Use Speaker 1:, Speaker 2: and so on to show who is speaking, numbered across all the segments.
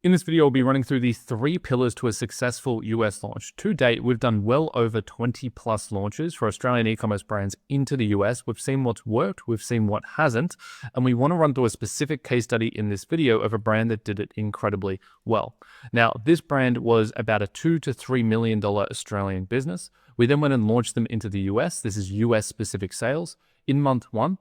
Speaker 1: In this video, we'll be running through the 3 pillars to a successful US launch. To date, we've done well over 20 plus launches for Australian e-commerce brands into the US. We've seen what's worked, we've seen what hasn't, and we want to run through a specific case study in this video of a brand that did it incredibly well. Now, this brand was about a $2 to $3 million Australian business. We then went and launched them into the US. This is US specific sales. In month 1,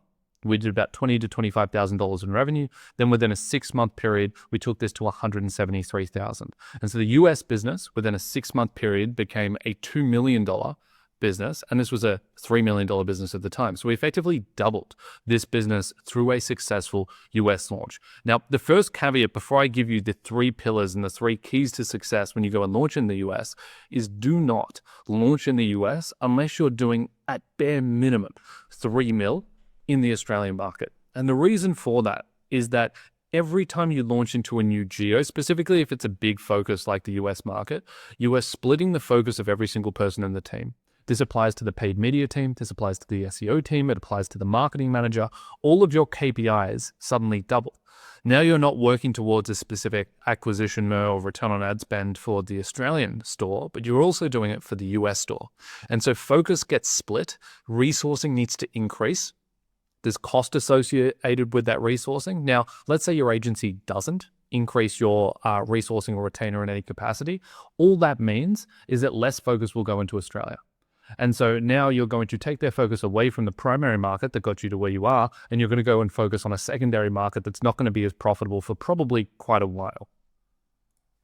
Speaker 1: we did about $20,000 to $25,000 in revenue. Then within a 6-month period, we took this to $173,000. And so the US business within a 6-month period became a $2 million business. And this was a $3 million business at the time. So we effectively doubled this business through a successful US launch. Now, the first caveat before I give you the 3 pillars and the 3 keys to success when you go and launch in the US is do not launch in the US unless you're doing at bare minimum 3 mil in the Australian market. And the reason for that is that every time you launch into a new geo, specifically if it's a big focus like the US market, you are splitting the focus of every single person in the team. This applies to the paid media team, this applies to the SEO team, it applies to the marketing manager. All of your KPIs suddenly double. Now you're not working towards a specific acquisition or return on ad spend for the Australian store, but you're also doing it for the US store. And so focus gets split, resourcing needs to increase. There's cost associated with that resourcing. Now, let's say your agency doesn't increase your resourcing or retainer in any capacity. All that means is that less focus will go into Australia. And so now you're going to take their focus away from the primary market that got you to where you are, and you're going to go and focus on a secondary market that's not going to be as profitable for probably quite a while.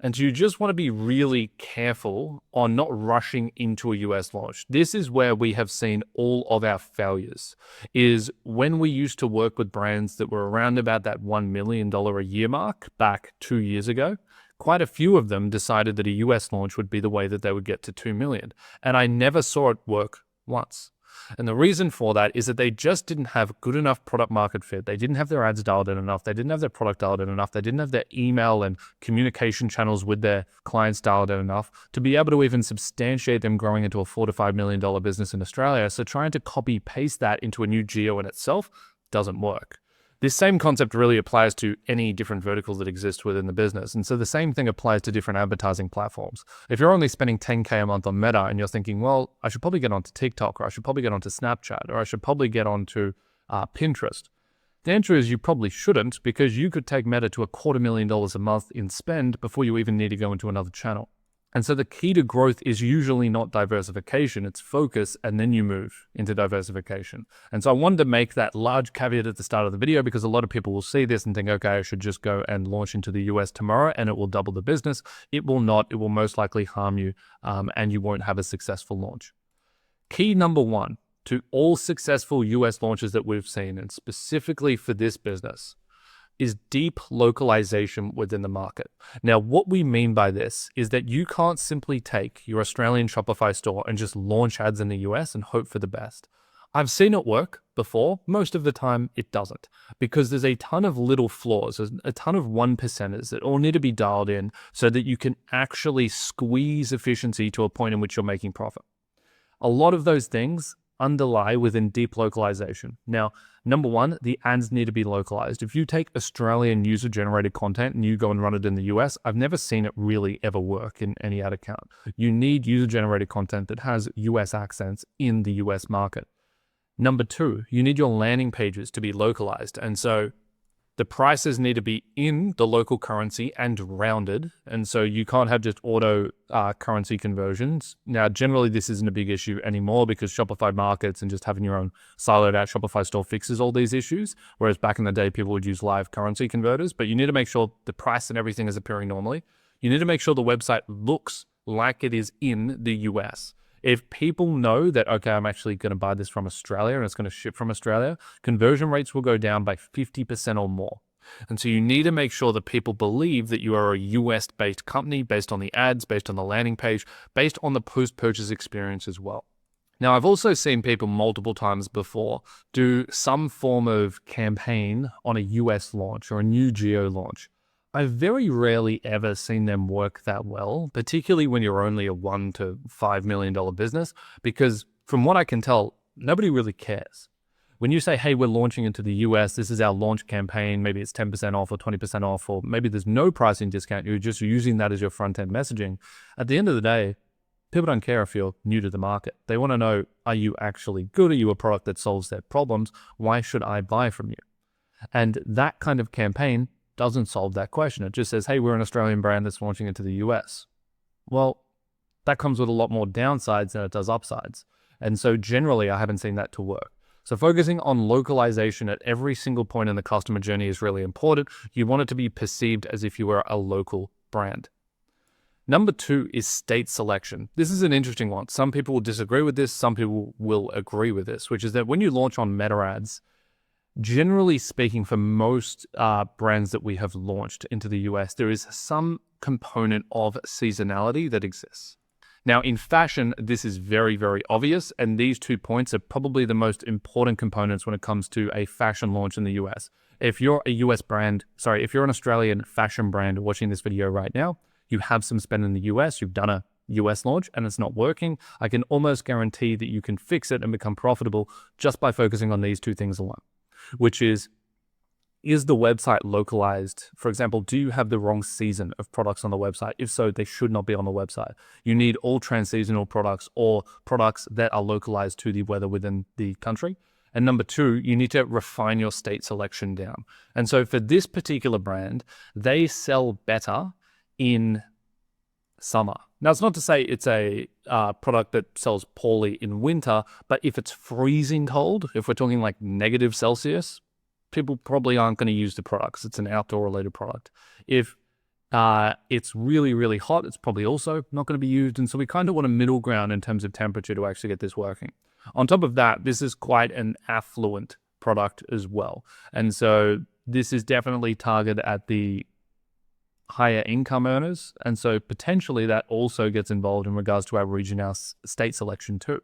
Speaker 1: And so you just want to be really careful on not rushing into a US launch. This is where we have seen all of our failures, is when we used to work with brands that were around about that $1 million a year mark back 2 years ago. Quite a few of them decided that a US launch would be the way that they would get to 2 million. And I never saw it work once. And the reason for that is that they just didn't have good enough product market fit. They didn't have their ads dialed in enough. They didn't have their product dialed in enough. They didn't have their email and communication channels with their clients dialed in enough to be able to even substantiate them growing into a $4 to $5 million business in Australia. So trying to copy paste that into a new geo in itself doesn't work. This same concept really applies to any different verticals that exist within the business. And so the same thing applies to different advertising platforms. If you're only spending $10K a month on Meta and you're thinking, well, I should probably get onto TikTok, or I should probably get onto Snapchat, or I should probably get onto Pinterest. The answer is you probably shouldn't, because you could take Meta to $250,000 a month in spend before you even need to go into another channel. And so the key to growth is usually not diversification, it's focus, and then you move into diversification. And so I wanted to make that large caveat at the start of the video because a lot of people will see this and think, okay, I should just go and launch into the US tomorrow and it will double the business. It will not. It will most likely harm you and you won't have a successful launch. Key number 1 to all successful US launches that we've seen, and specifically for this business, is deep localization within the market. Now, what we mean by this is that you can't simply take your Australian Shopify store and just launch ads in the US and hope for the best. I've seen it work before. Most of the time it doesn't, because there's a ton of little flaws, there's a ton of 1%ers that all need to be dialed in so that you can actually squeeze efficiency to a point in which you're making profit. A lot of those things underlie within deep localization. Now, number 1, the ads need to be localized. If you take Australian user-generated content and you go and run it in the US, I've never seen it really ever work in any ad account. You need user-generated content that has US accents in the US market. Number 2, you need your landing pages to be localized. And so the prices need to be in the local currency and rounded. And so you can't have just auto currency conversions. Now, generally, this isn't a big issue anymore because Shopify markets and just having your own siloed out Shopify store fixes all these issues. Whereas back in the day, people would use live currency converters. But you need to make sure the price and everything is appearing normally. You need to make sure the website looks like it is in the US. If people know that, okay, I'm actually going to buy this from Australia and it's going to ship from Australia, conversion rates will go down by 50% or more. And so you need to make sure that people believe that you are a US-based company based on the ads, based on the landing page, based on the post-purchase experience as well. Now, I've also seen people multiple times before do some form of campaign on a US launch or a new geo launch. I've very rarely ever seen them work that well, particularly when you're only a $1 to $5 million business, because from what I can tell, nobody really cares. When you say, hey, we're launching into the US, this is our launch campaign, maybe it's 10% off or 20% off, or maybe there's no pricing discount, you're just using that as your front-end messaging. At the end of the day, people don't care if you're new to the market. They want to know, are you actually good? Are you a product that solves their problems? Why should I buy from you? And that kind of campaign doesn't solve that question. It just says, hey, we're an Australian brand that's launching into the US. Well, that comes with a lot more downsides than it does upsides. And so generally, I haven't seen that to work. So focusing on localization at every single point in the customer journey is really important. You want it to be perceived as if you were a local brand. Number 2 is state selection. This is an interesting one. Some people will disagree with this. Some people will agree with this, which is that when you launch on meta ads, generally speaking, for most brands that we have launched into the US, there is some component of seasonality that exists. Now, in fashion, this is very, very obvious, and these 2 points are probably the most important components when it comes to a fashion launch in the US. If you're if you're an Australian fashion brand watching this video right now, you have some spend in the US, you've done a US launch and it's not working, I can almost guarantee that you can fix it and become profitable just by focusing on these 2 things alone, which is the website localized? For example, do you have the wrong season of products on the website? If so, they should not be on the website. You need all trans-seasonal products or products that are localized to the weather within the country. And number 2, you need to refine your state selection down. And so for this particular brand, they sell better in summer. Now, it's not to say it's a product that sells poorly in winter, but if it's freezing cold, if we're talking like negative Celsius, people probably aren't going to use the products. It's an outdoor related product. If it's really, really hot, it's probably also not going to be used. And so we kind of want a middle ground in terms of temperature to actually get this working. On top of that, this is quite an affluent product as well. And so this is definitely targeted at the higher income earners. And so potentially that also gets involved in regards to our region, our state selection too.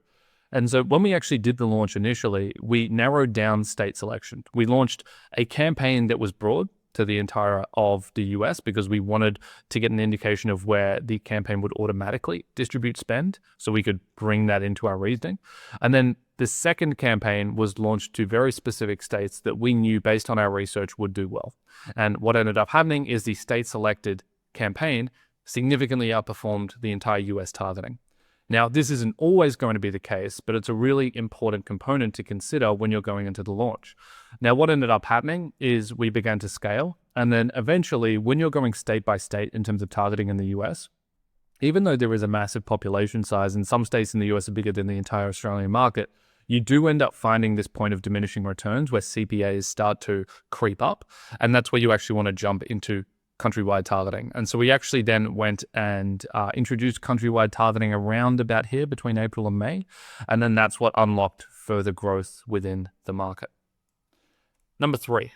Speaker 1: And so when we actually did the launch initially, we narrowed down state selection. We launched a campaign that was broad to the entire of the US because we wanted to get an indication of where the campaign would automatically distribute spend so we could bring that into our reasoning. And then the second campaign was launched to very specific states that we knew based on our research would do well. And what ended up happening is the state selected campaign significantly outperformed the entire US targeting. Now, this isn't always going to be the case, but it's a really important component to consider when you're going into the launch. Now, what ended up happening is we began to scale. And then eventually, when you're going state by state in terms of targeting in the US, even though there is a massive population size and some states in the US are bigger than the entire Australian market, you do end up finding this point of diminishing returns where CPAs start to creep up. And that's where you actually want to jump into countrywide targeting. And so we actually then went and introduced countrywide targeting around about here between April and May. And then that's what unlocked further growth within the market. Number 3,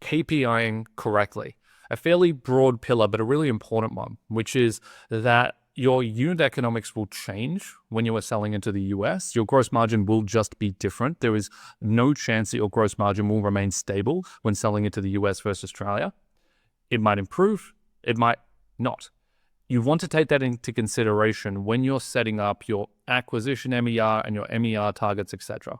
Speaker 1: KPIing correctly. A fairly broad pillar, but a really important one, which is that your unit economics will change when you are selling into the US. Your gross margin will just be different. There is no chance that your gross margin will remain stable when selling into the US versus Australia. It might improve, it might not. You want to take that into consideration when you're setting up your acquisition MER and your MER targets, etc.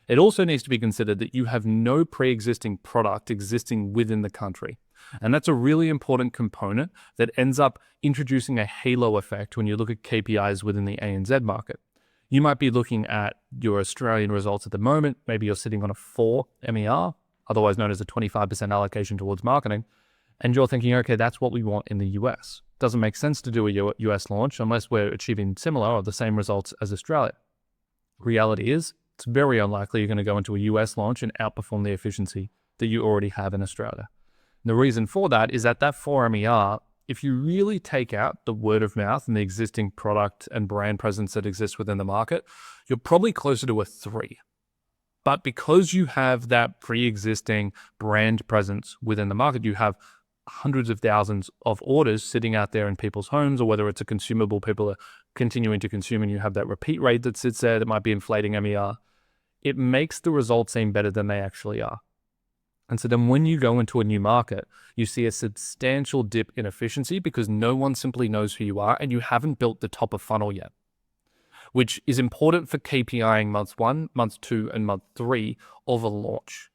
Speaker 1: It also needs to be considered that you have no pre-existing product existing within the country. And that's a really important component that ends up introducing a halo effect when you look at KPIs within the ANZ market. You might be looking at your Australian results at the moment. Maybe you're sitting on a 4 MER, otherwise known as a 25% allocation towards marketing. And you're thinking, okay, that's what we want in the US. Doesn't make sense to do a US launch unless we're achieving similar or the same results as Australia. Reality is, it's very unlikely you're going to go into a US launch and outperform the efficiency that you already have in Australia. And the reason for that is that 4 MER, if you really take out the word of mouth and the existing product and brand presence that exists within the market, you're probably closer to a 3. But because you have that pre-existing brand presence within the market, you have hundreds of thousands of orders sitting out there in people's homes, or whether it's a consumable people are continuing to consume and you have that repeat rate that sits there that might be inflating MER, it makes the results seem better than they actually are. And so then when you go into a new market, you see a substantial dip in efficiency because no one simply knows who you are and you haven't built the top of funnel yet. which is important for KPIing month 1, month 2, and month 3 of a launch.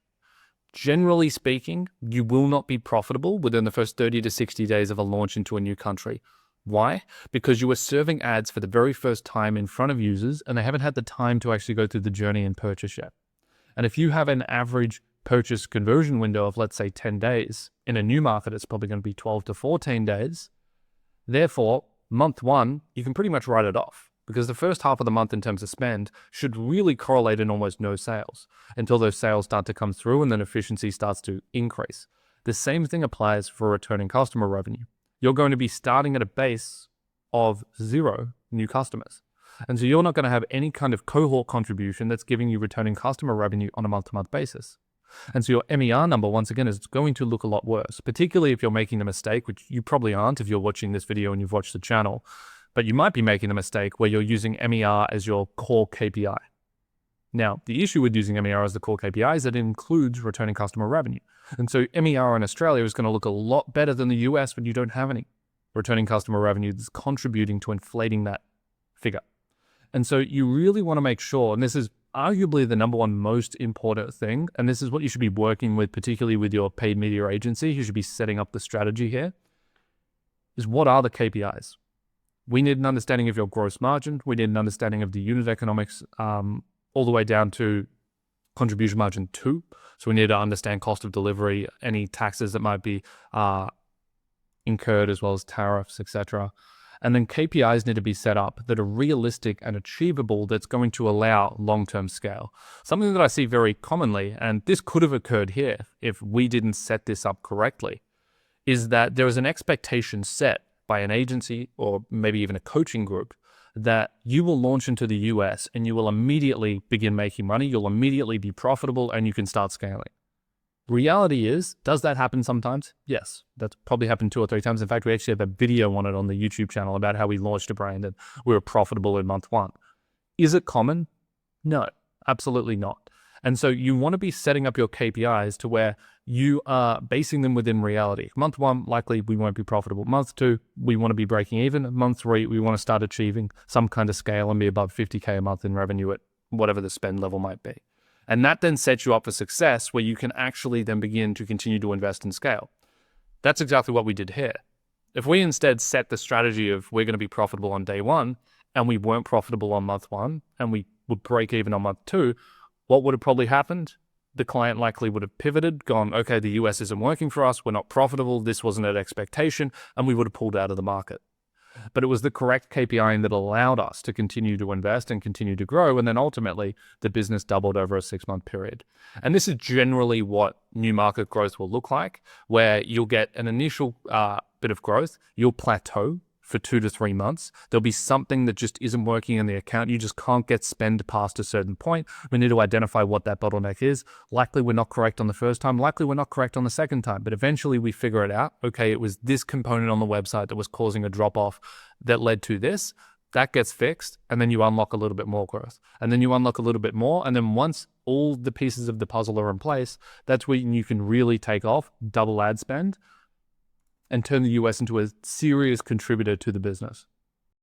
Speaker 1: Generally speaking, you will not be profitable within the first 30 to 60 days of a launch into a new country. Why? Because you are serving ads for the very first time in front of users and they haven't had the time to actually go through the journey and purchase yet. And if you have an average purchase conversion window of, let's say, 10 days, in a new market, it's probably going to be 12 to 14 days. Therefore, month 1, you can pretty much write it off because the first half of the month in terms of spend should really correlate in almost no sales until those sales start to come through and then efficiency starts to increase. The same thing applies for returning customer revenue. You're going to be starting at a base of 0 new customers. And so you're not going to have any kind of cohort contribution that's giving you returning customer revenue on a month-to-month basis. And so your MER number, once again, is going to look a lot worse, particularly if you're making the mistake, which you probably aren't if you're watching this video and you've watched the channel, but you might be making the mistake where you're using MER as your core KPI. Now, the issue with using MER as the core KPI is that it includes returning customer revenue. And so MER in Australia is going to look a lot better than the US when you don't have any returning customer revenue that's contributing to inflating that figure. And so you really want to make sure, and this is arguably the number one most important thing, and this is what you should be working with, particularly with your paid media agency, who should be setting up the strategy here, is what are the KPIs? We need an understanding of your gross margin. We need an understanding of the unit economics all the way down to contribution margin 2. So we need to understand cost of delivery, any taxes that might be incurred, as well as tariffs, etc. And then KPIs need to be set up that are realistic and achievable that's going to allow long-term scale. Something that I see very commonly, and this could have occurred here if we didn't set this up correctly, is that there is an expectation set by an agency or maybe even a coaching group that you will launch into the US and you will immediately begin making money, you'll immediately be profitable, and you can start scaling. Reality is, does that happen sometimes? Yes, that's probably happened 2 or 3 times. In fact, we actually have a video on it on the YouTube channel about how we launched a brand and we were profitable in month 1. Is it common? No, absolutely not. And so you want to be setting up your KPIs to where you are basing them within reality. Month 1, likely we won't be profitable. Month 2, we want to be breaking even. Month 3, we want to start achieving some kind of scale and be above 50K a month in revenue at whatever the spend level might be. And that then sets you up for success where you can actually then begin to continue to invest and scale. That's exactly what we did here. If we instead set the strategy of we're going to be profitable on day 1 and we weren't profitable on month 1 and we would break even on month 2, what would have probably happened? The client likely would have pivoted, gone, okay, the US isn't working for us, we're not profitable, this wasn't at expectation, and we would have pulled out of the market. But it was the correct KPI that allowed us to continue to invest and continue to grow. And then ultimately, the business doubled over a 6-month period. And this is generally what new market growth will look like, where you'll get an initial bit of growth, you'll plateau for 2 to 3 months. There'll be something that just isn't working in the account. You just can't get spend past a certain point. We need to identify what that bottleneck is. Likely we're not correct on the first time. Likely we're not correct on the second time. But eventually we figure it out. Okay, it was this component on the website that was causing a drop off that led to this. That gets fixed. And then you unlock a little bit more growth. And then you unlock a little bit more. And then once all the pieces of the puzzle are in place, that's when you can really take off, double ad spend, and turn the US into a serious contributor to the business.